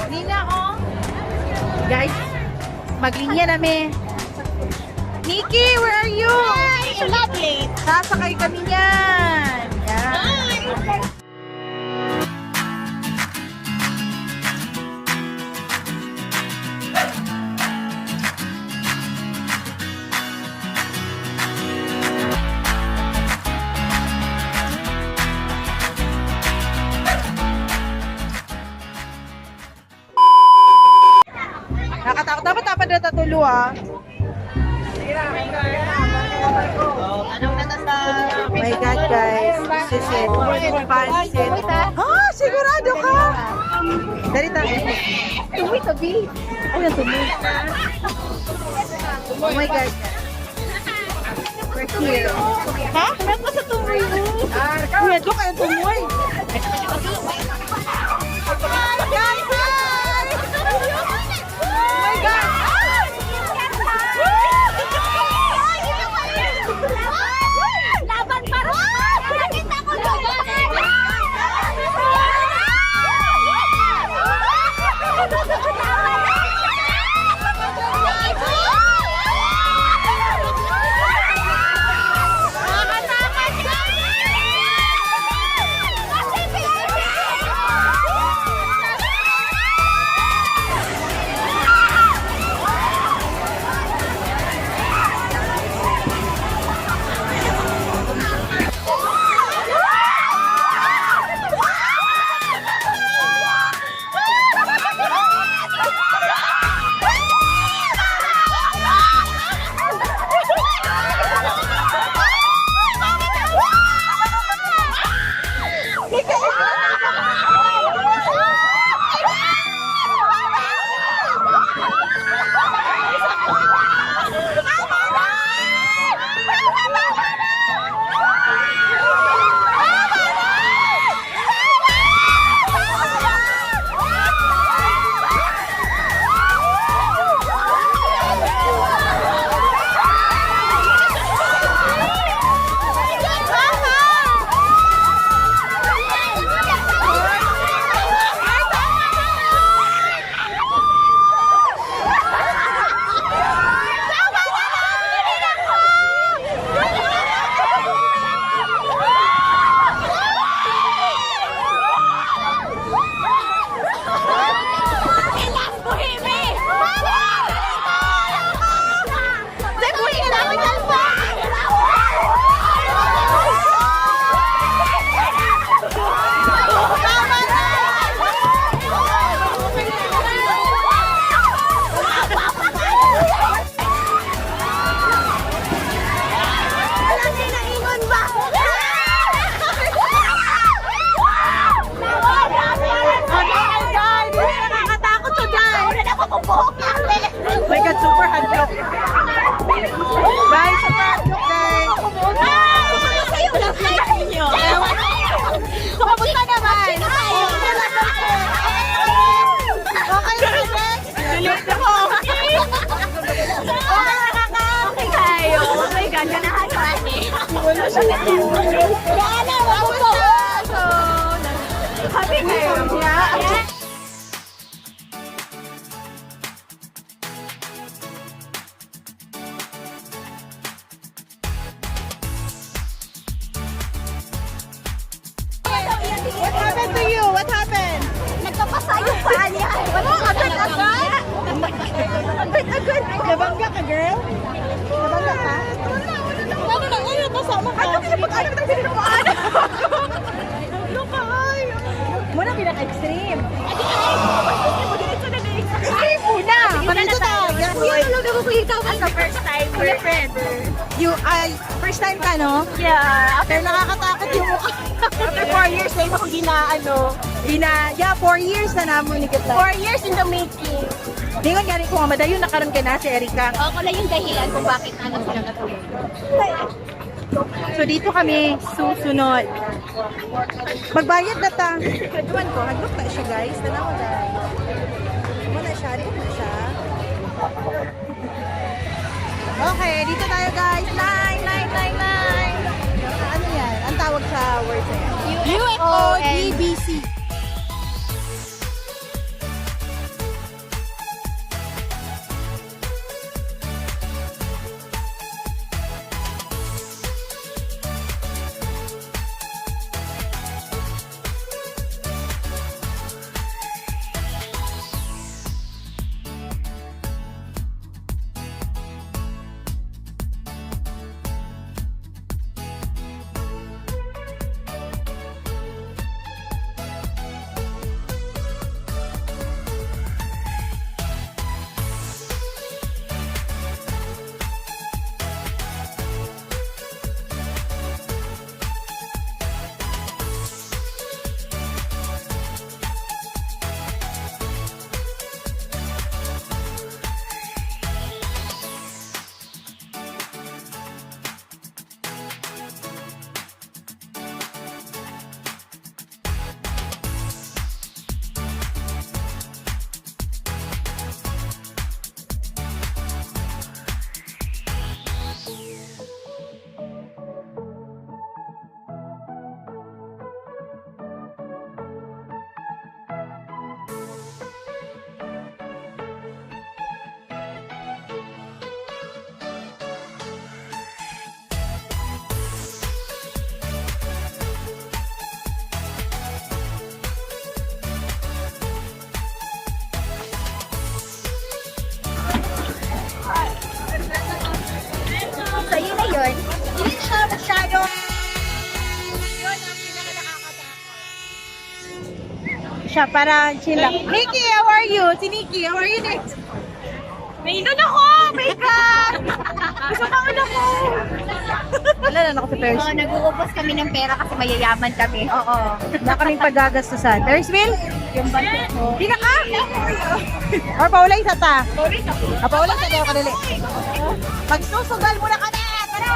Hindi na ako. Guys, maglinya namin. Nikki, where are you? Hi! Lovely! Sasakay kami niyan. Yan. Hi! Nakatakot. Dapat na tatulo ah. Anong natasa? Oh my God, guys. This is it. Pansit. Ah, sigurado ka? Dari tabi. Tumi, tabi. Ay, ang tumi. Oh my God. We're here. Ha? Ano sa tumi mo? Kuya, doon kayo tumoy. Guys, hi! Oh my God. Laban pa rin! Nakita ko My God, super handlock. Guys, super handlock, guys. Kamusta naman? Okay, next. Delete ako. Okay kayo. Oh my God, ganahan ni. Wala siya nito. Gana, wag mo. Happy kayo. Yeah. What happened to you? What happened? Nagkapasa yung paa niya. Wala, agad-agad. Agad-agad. Nabangga ka, girl? Nabangga ka? Ano, kasama ka? Ano pinapag-ano mo? Ano ka, ay? Muna pinaka-extreme. Extreme muna. Manito tayo. Kuya, talaga ko ikaw as the first time we're friends. First time ka, no? Yeah. Pero nakakatakot yung mukha. After 4 years, na ako ginaano. Yeah, 4 years na namo ni Kitla. 4 years in the making. Dingon gani ko nga madayon nakaroon ka na si Erika. Ako na yung dahilan kung bakit ano sila natulog. So dito kami susunod. Magbayad na ta. Kaduan ko, haglook na siya guys. Tanaw na. Muna siya, dito na siya. Okay, dito tayo guys. Line. Ano yan? Ang tawag sa words na yan. UFO GBC. siya para chill lang. Nikki, how are you? Si Nikki, how are you next? Nainom ako! My God! Gusto ka ulo ko! Wala na ako sa Ferris Oo, wheel. nag-uubos kami ng pera kasi mayayaman kami. Oo. Wala kaming paggagastusan. Ferris wheel? Yung budget ko. Di na ka? Or paulay sa ta? Sorry sa po. Paulay sa tayo kanili. Magsusugal muna ka na! Tara!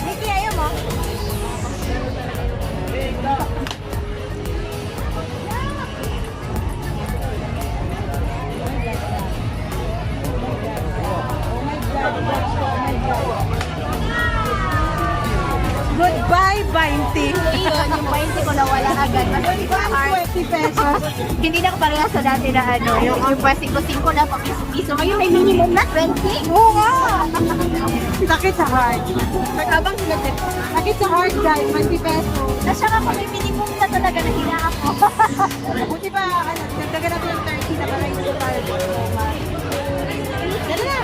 Nikki, ayaw mo? Goodbye, 20. Yun, yung 20 ko nawala agad. Kasi hindi ko hard. 20 pesos. Hindi na parehas sa dati na ano. Yung pwede ko 5 na pa piso-piso. Ngayon may minimum na 20. Oo nga. Sakit sa heart. Habang sinagdit. Sakit sa heart, guys. 20 pesos. Nasya nga kung may minimum na talaga na hinaan ko. Buti ba, ano, nagdagan natin yung 30 na para yung tayo. Dala na.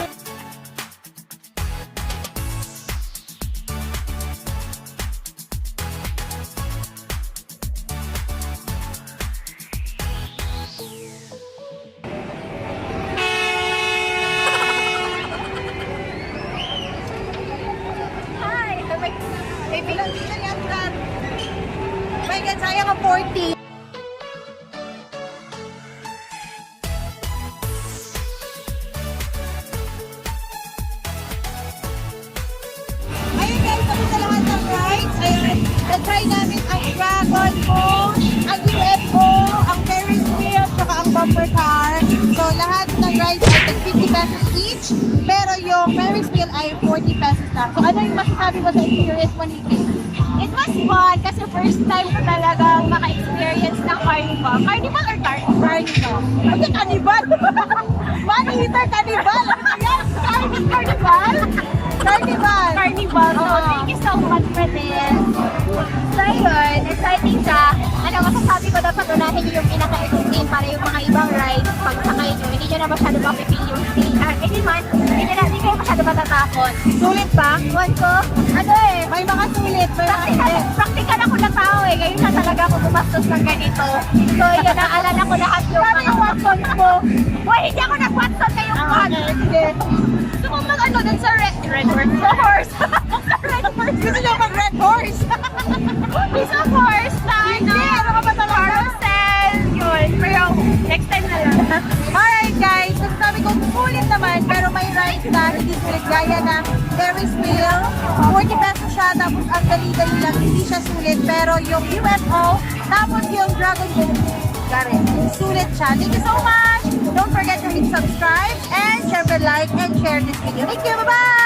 Hi! May bilang My God, sayang ang 40. Ayun guys, tapos sa lahat ng rides. Ayun, na-try namin ang Dragon Boat, ang UFO, ang Ferris wheel, saka ang bumper car. So lahat ng rides ay 50 pesos each. Pero yung Ferris wheel ay 40 pesos lang. So ano yung masasabi mo sa experience mo, Nikki? It was fun kasi first time ko talaga maka-experience ng carnival. Carnival or Carnival. Kasi cannibal. Money eater cannibal. Ano yan? Carnival? Carnival. Carnival. So, Oo. thank you so much for this. So, yun. Exciting siya. Ano, masasabi ko dapat unahin niyo yung pinaka-extreme para yung mga ibang rides. Pag sakay niyo, hindi niyo na masyado mapipil yung stay. Hindi man, hindi kayo masyado matatakot. Sulit ba? Ewan ko, ano eh, May mga sulit. May mga hindi. practical ako na tao eh. Ngayon na talaga ako gumastos ng ganito. So, yun, naalala ko lahat yung mga Watson ko. Boy, hindi ako nag-Watson ngayong buwan. Sige. Gusto mo mag ano dun sa red horse? Sa horse. Sa red horse. Gusto niyo mag-red horse? Sa horse na Hindi, ano ka ba talaga? carousel. Yun. Pero next time na lang. Alright guys, masasabi ko sulit naman pero may rides na hindi sulit gaya ng Ferris wheel. 40 pesos siya tapos ang dali-dali lang, hindi siya sulit pero yung UFO tapos yung Dragon Boat Gary, sulit siya. Thank you so much! Don't forget to hit subscribe and syempre like and share this video. Thank you! Bye-bye!